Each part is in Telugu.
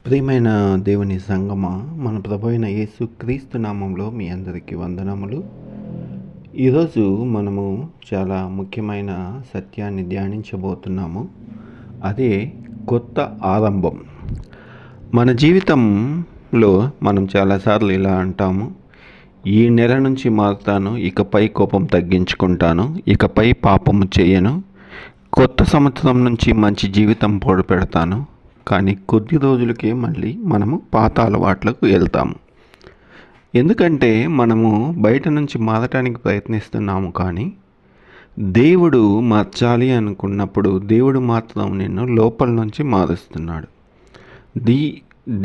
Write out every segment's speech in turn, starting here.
ప్రియమైన దేవుని సంగమా, మన ప్రభు అయిన యేసు క్రీస్తు నామంలో మీ అందరికీ వందనములు. ఈరోజు మనము చాలా ముఖ్యమైన సత్యాన్ని ధ్యానించబోతున్నాము. అదే కొత్త ఆరంభం. మన జీవితంలో మనం చాలాసార్లు ఇలా అంటాము, ఈ నెల నుంచి మారుతాను, ఇకపై కోపం తగ్గించుకుంటాను, ఇకపై పాపము చేయను, కొత్త సంవత్సరం నుంచి మంచి జీవితం పెడతాను. కానీ కొద్ది రోజులకే మళ్ళీ మనము పాత అలవాట్లకు వెళ్తాము. ఎందుకంటే మనము బయట నుంచి మారటానికి ప్రయత్నిస్తున్నాము, కానీ దేవుడు మార్చాలి అనుకున్నప్పుడు దేవుడు మాత్రం నిన్ను లోపల నుంచి మారుస్తున్నాడు.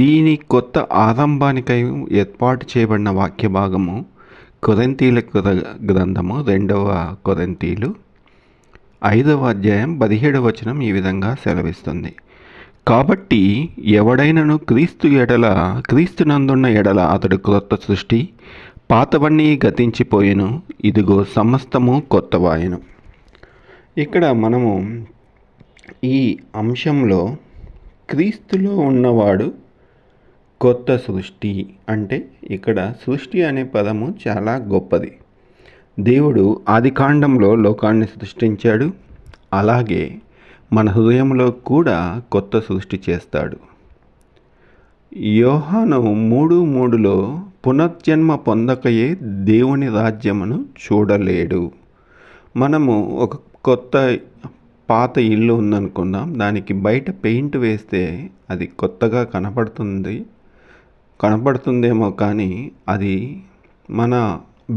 దీని కొత్త ఆరంభానికై ఏర్పాటు చేయబడిన వాక్య భాగము కొరింథీయులకు గ్రంథము 2వ కొరింథీయులు 5వ అధ్యాయం 17వ వచనం ఈ విధంగా సెలవిస్తుంది. కాబట్టి ఎవడైనను క్రీస్తునందున్న ఎడల అతడు క్రొత్త సృష్టి, పాతవన్నీ గతించిపోయెను, ఇదిగో సమస్తము కొత్తవాయెను. ఇక్కడ మనము ఈ అంశంలో క్రీస్తులో ఉన్నవాడు కొత్త సృష్టి అంటే, ఇక్కడ సృష్టి అనే పదము చాలా గొప్పది. దేవుడు ఆదికాండంలో లోకాన్ని సృష్టించాడు. అలాగే మన హృదయంలో కూడా కొత్త సృష్టి చేస్తాడు. యోహాను 3:3లో పునర్జన్మ పొందకయే దేవుని రాజ్యమును చూడలేడు. మనము ఒక కొత్త పాత ఇల్లు ఉందనుకుందాం, దానికి బయట పెయింట్ వేస్తే అది కొత్తగా కనపడుతుందేమో, కానీ అది మన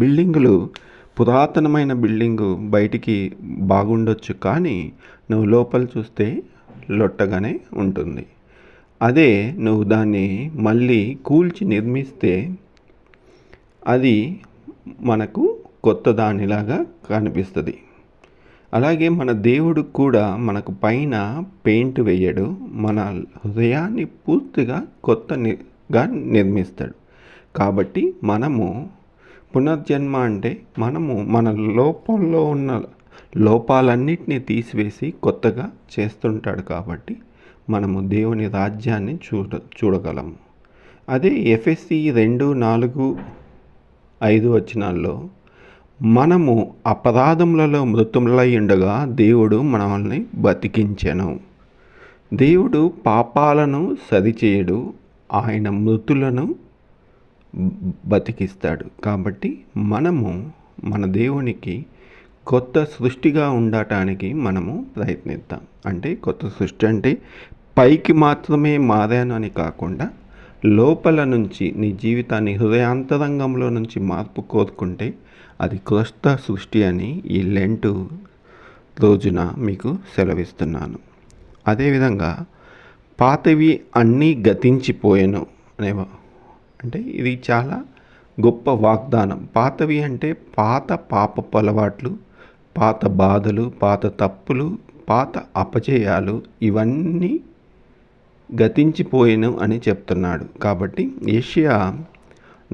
బిల్డింగులు పురాతనమైన బిల్డింగు బయటికి బాగుండొచ్చు, కానీ నువ్వు లోపల చూస్తే లొట్టగానే ఉంటుంది. అదే నువ్వు దాన్ని మళ్ళీ కూల్చి నిర్మిస్తే అది మనకు కొత్త దానిలాగా కనిపిస్తుంది. అలాగే మన దేవుడు కూడా మనకు పైన పెయింట్ వేయడు, మన హృదయాన్ని పూర్తిగా కొత్తగా నిర్మిస్తాడు. కాబట్టి మనము పునర్జన్మ అంటే మనము మన లోపంలో ఉన్న లోపాలన్నిటినీ తీసివేసి కొత్తగా చేస్తుంటాడు. కాబట్టి మనము దేవుని రాజ్యాన్ని చూడగలము. అదే ఎఫెసీ 2:4-5 వచనాల్లో మనము అపరాధములలో మృతులై ఉండగా దేవుడు మనల్ని బతికించెను. దేవుడు పాపాలను సరిచేయడు, ఆయన మృతులను బతికిస్తాడు. కాబట్టి మనము మన దేవునికి కొత్త సృష్టిగా ఉండటానికి మనము ప్రయత్నిద్దాం. అంటే కొత్త సృష్టి అంటే పైకి మాత్రమే మారాను అని కాకుండా లోపల నుంచి నీ జీవితాన్ని హృదయాంతరంగంలో నుంచి మార్పు కోరుకుంటే అది కొత్త సృష్టి అని ఈ లెంటు రోజున మీకు సెలవిస్తున్నాను. అదేవిధంగా పాతవి అన్నీ గతించిపోయెను అంటే ఇది చాలా గొప్ప వాగ్దానం. పాతవి అంటే పాత పాపపు అలవాట్లు, పాత బాధలు, పాత తప్పులు, పాత అపజయాలు, ఇవన్నీ గతించిపోయెను అని చెప్తున్నాడు. కాబట్టి యెషయా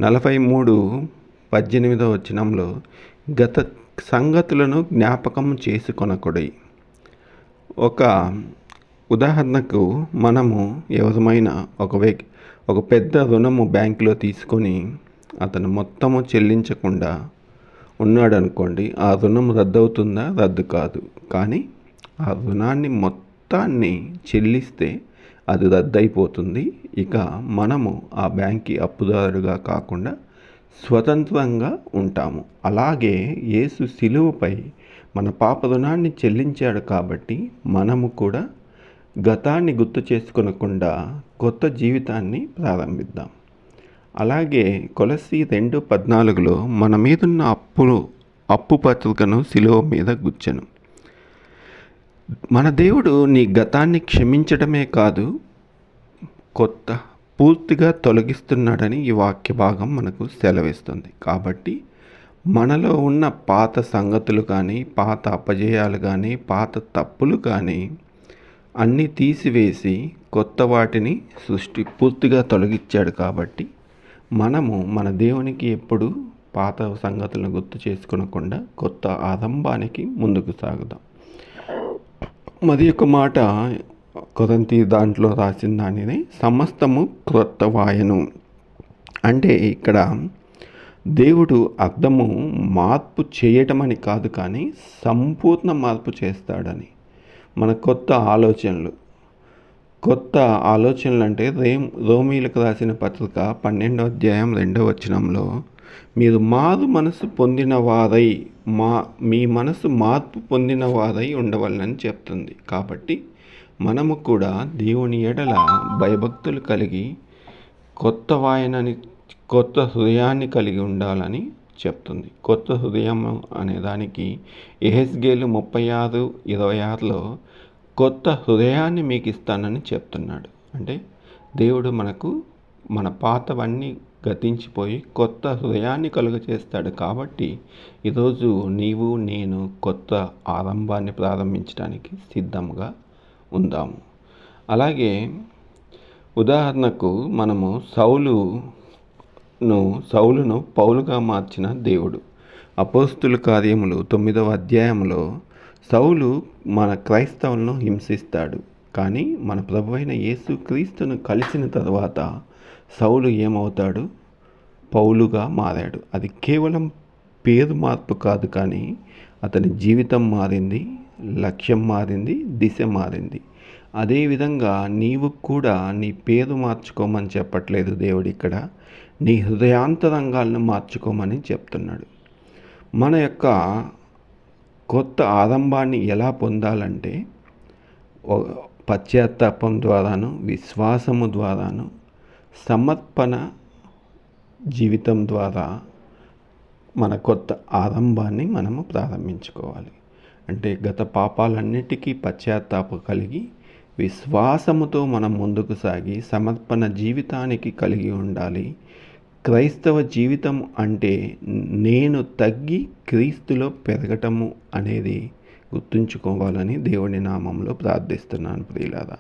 43:18 వచనంలో గత సంగతులను జ్ఞాపకం చేసుకొనకుడి. ఒక ఉదాహరణకు మనము ఎవరమైనా ఒక పెద్ద రుణము బ్యాంకులో తీసుకొని అతను మొత్తము చెల్లించకుండా ఉన్నాడు అనుకోండి, ఆ రుణం రద్దవుతుందా? రద్దు కాదు. కానీ ఆ రుణాన్ని మొత్తాన్ని చెల్లిస్తే అది రద్దయిపోతుంది. ఇక మనము ఆ బ్యాంక్కి అప్పుదారుడుగా కాకుండా స్వతంత్రంగా ఉంటాము. అలాగే యేసు సిలువపై మన పాప రుణాన్ని చెల్లించాడు. కాబట్టి మనము కూడా గతాన్ని గుర్తు చేసుకొనకుండా కొత్త జీవితాన్ని ప్రారంభిద్దాం. అలాగే కొలస్సీ 2:14లో మన మీదున్న అప్పు పత్రికను సిలువ మీద గుచ్చెను. మన దేవుడు నీ గతాన్ని క్షమించడమే కాదు, పూర్తిగా తొలగిస్తున్నాడని ఈ వాక్య భాగం మనకు సెలవిస్తుంది. కాబట్టి మనలో ఉన్న పాత సంగతులు కానీ, పాత అపజయాలు కానీ, పాత తప్పులు కానీ అన్నీ తీసివేసి కొత్త వాటిని పూర్తిగా తొలగించాడు. కాబట్టి మనము మన దేవునికి ఎప్పుడు పాత సంగతులను గుర్తు చేసుకోకుండా కొత్త ఆరంభానికి ముందుకు సాగుదాం. మరి ఒక మాట కొరింథీ దాంట్లో రాసిన దానిని సమస్తము క్రొత్తవాయెను. అంటే ఇక్కడ దేవుడు అర్థము మార్పు చేయటమని కాదు, కానీ సంపూర్ణ మార్పు చేస్తాడని. మన కొత్త ఆలోచనలు అంటే రోమీలకు రాసిన పత్రిక 12వ అధ్యాయం 2వ వచనంలో మీరు మారు మనసు పొందిన వారై మీ మనసు మార్పు పొందిన వారై ఉండవాలని చెప్తుంది. కాబట్టి మనము కూడా దేవుని ఎడల భయభక్తులు కలిగి కొత్త హృదయాన్ని కలిగి ఉండాలని చెప్తుంది. కొత్త హృదయం అనే దానికి యెహెజ్కేలు 36:26లో కొత్త హృదయాన్ని మీకు ఇస్తానని చెప్తున్నాడు. అంటే దేవుడు మనకు మన పాతవన్నీ గతించిపోయి కొత్త హృదయాన్ని కలుగచేస్తాడు. కాబట్టి ఈరోజు నీవు నేను కొత్త ఆరంభాన్ని ప్రారంభించడానికి సిద్ధంగా ఉందాము. అలాగే ఉదాహరణకు మనము సౌలును పౌలుగా మార్చిన దేవుడు. అపోస్తుల కార్యములు 9వ అధ్యాయంలో సౌలు మన క్రైస్తవులను హింసిస్తాడు. కానీ మన ప్రభువైన యేసు క్రీస్తును కలిసిన తర్వాత సౌలు ఏమవుతాడు? పౌలుగా మారాడు. అది కేవలం పేరు మార్పు కాదు, కానీ అతని జీవితం మారింది, లక్ష్యం మారింది, దిశ మారింది. అదేవిధంగా నీవు కూడా నీ పేరు మార్చుకోమని చెప్పట్లేదు దేవుడు ఇక్కడ, నీ హృదయాంతరంగాలను మార్చుకోమని చెప్తున్నాడు. మన యొక్క కొత్త ఆరంభాన్ని ఎలా పొందాలంటే పశ్చాత్తాపం ద్వారాను, విశ్వాసము ద్వారాను, సమర్పణ జీవితం ద్వారా మన కొత్త ఆరంభాన్ని మనము ప్రారంభించుకోవాలి. అంటే గత పాపాలన్నిటికీ పశ్చాత్తాపం కలిగి విశ్వాసముతో మనం ముందుకు సాగి సమర్పణ జీవితానికి కలిగి ఉండాలి. క్రైస్తవ జీవితం అంటే నేను తగ్గి క్రీస్తులో పెరగటము అనేది గుర్తుంచుకోవాలని దేవుని నామంలో ప్రార్థిస్తున్నాను. ప్రియులారా,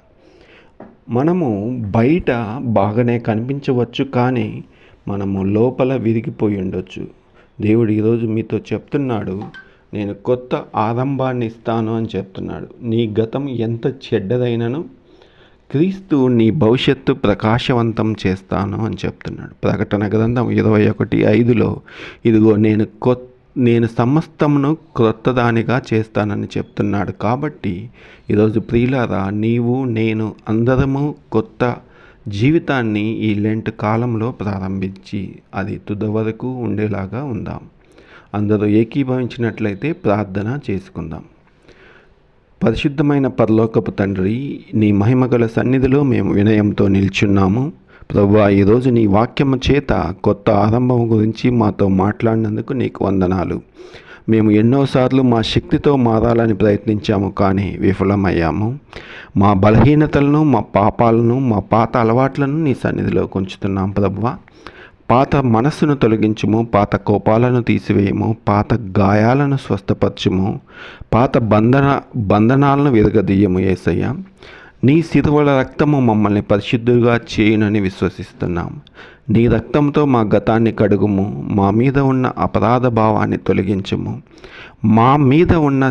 మనము బయట బాగానే కనిపించవచ్చు, కానీ మనము లోపల విరిగిపోయి ఉండొచ్చు. దేవుడు ఈరోజు మీతో చెప్తున్నాడు, నేను కొత్త ఆరంభాన్ని ఇస్తాను అని చెప్తున్నాడు. నీ గతం ఎంత చెడ్డదైనను క్రీస్తు నీ భవిష్యత్తు ప్రకాశవంతం చేస్తాను అని చెప్తున్నాడు. ప్రకటన గ్రంథం 21:5లో ఇదిగో నేను సమస్తమును క్రొత్తదానిగా చేస్తానని చెప్తున్నాడు. కాబట్టి ఈరోజు ప్రియులారా, నీవు నేను అందరము కొత్త జీవితాన్ని ఈ లెంట్ కాలంలో ప్రారంభించి అది తుద వరకు ఉండేలాగా ఉందాం. అందరూ ఏకీభవించినట్లయితే ప్రార్థన చేసుకుందాం. పరిశుద్ధమైన పరలోకపు తండ్రి, నీ మహిమగల సన్నిధిలో మేము వినయంతో నిల్చున్నాము. ప్రభువా, ఈరోజు నీ వాక్యము చేత కొత్త ఆరంభం గురించి మాతో మాట్లాడినందుకు నీకు వందనాలు. మేము ఎన్నోసార్లు మా శక్తితో మారాలని ప్రయత్నించాము, కానీ విఫలమయ్యాము. మా బలహీనతలను, మా పాపాలను, మా పాత అలవాట్లను నీ సన్నిధిలో ఉంచుతున్నాం. ప్రభువా, పాత మనస్సును తొలగించుము, పాత కోపాలను తీసివేయము, పాత గాయాలను స్వస్థపరచుము, పాత బంధనాలను విరగదీయము. యేసయ్య, నీ శిలువల రక్తము మమ్మల్ని పరిశుద్ధులుగా చేయునని విశ్వసిస్తున్నాం. నీ రక్తంతో మా గతాన్ని కడుగుము, మా మీద ఉన్న అపరాధ భావాన్ని తొలగించుము, మా మీద ఉన్న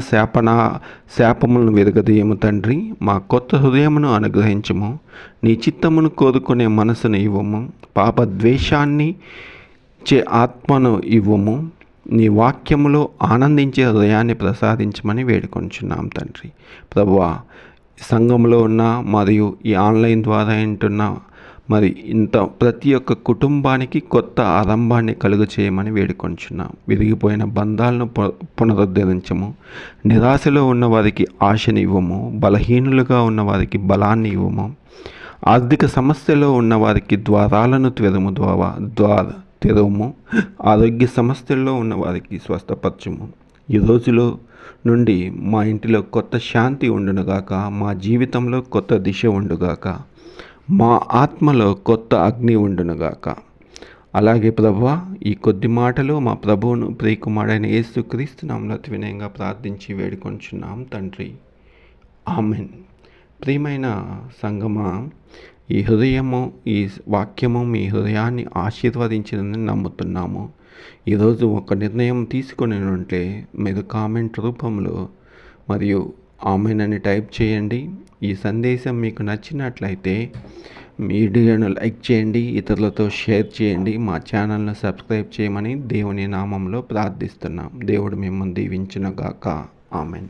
శాపములను విరగదీయము. తండ్రి, మా కొత్త హృదయమును అనుగ్రహించుము, నీ చిత్తమును కోరుకునే మనసును ఇవ్వము, పాప ద్వేషాన్ని ఆత్మను ఇవ్వము, నీ వాక్యములో ఆనందించే హృదయాన్ని ప్రసాదించమని వేడుకొంచున్నాం తండ్రి. ప్రభువా, సంఘంలో ఉన్న మరియు ఈ ఆన్లైన్ ద్వారా వింటున్న మరి ప్రతి ఒక్క కుటుంబానికి కొత్త ఆరంభాన్ని కలుగ చేయమని వేడుకొంచున్నాం. విరిగిపోయిన బంధాలను పునరుద్ధరించము, నిరాశలో ఉన్న వారికి ఆశని ఇవ్వము, బలహీనులుగా ఉన్న వారికి బలాన్ని ఇవ్వము, ఆర్థిక సమస్యలో ఉన్న వారికి ద్వారాలను తెరవము, ఆరోగ్య సమస్యల్లో ఉన్న వారికి స్వస్థపరచము. ఈ రోజులో నుండి మా ఇంటిలో కొత్త శాంతి ఉండునుగాక, మా జీవితంలో కొత్త దిశ ఉండుగాక, మా ఆత్మలో కొత్త అగ్ని ఉండునుగాక. అలాగే ప్రభువా, ఈ కొద్ది మాటలు మా ప్రభువును ప్రియకుమారుడైన యేసుక్రీస్తు నామములో వినయంగా ప్రార్థించి వేడుకొంచున్నాం తండ్రి. ఆమెన్. ప్రియమైన సంగమా, ఈ వాక్యము మీ హృదయాన్ని ఆశీర్వదించిందని నమ్ముతున్నాము. ఈరోజు ఒక నిర్ణయం తీసుకొని ఉంటే మీరు కామెంట్ రూపంలో మరియు ఆమెన్ అని టైప్ చేయండి. ఈ సందేశం మీకు నచ్చినట్లయితే వీడియోను లైక్ చేయండి, ఇతరులతో షేర్ చేయండి. మా ఛానల్ను సబ్స్క్రైబ్ చేయమని దేవుని నామంలో ప్రార్థిస్తున్నాం. దేవుడు మిమ్మల్ని దీవించునుగాక. ఆమెన్.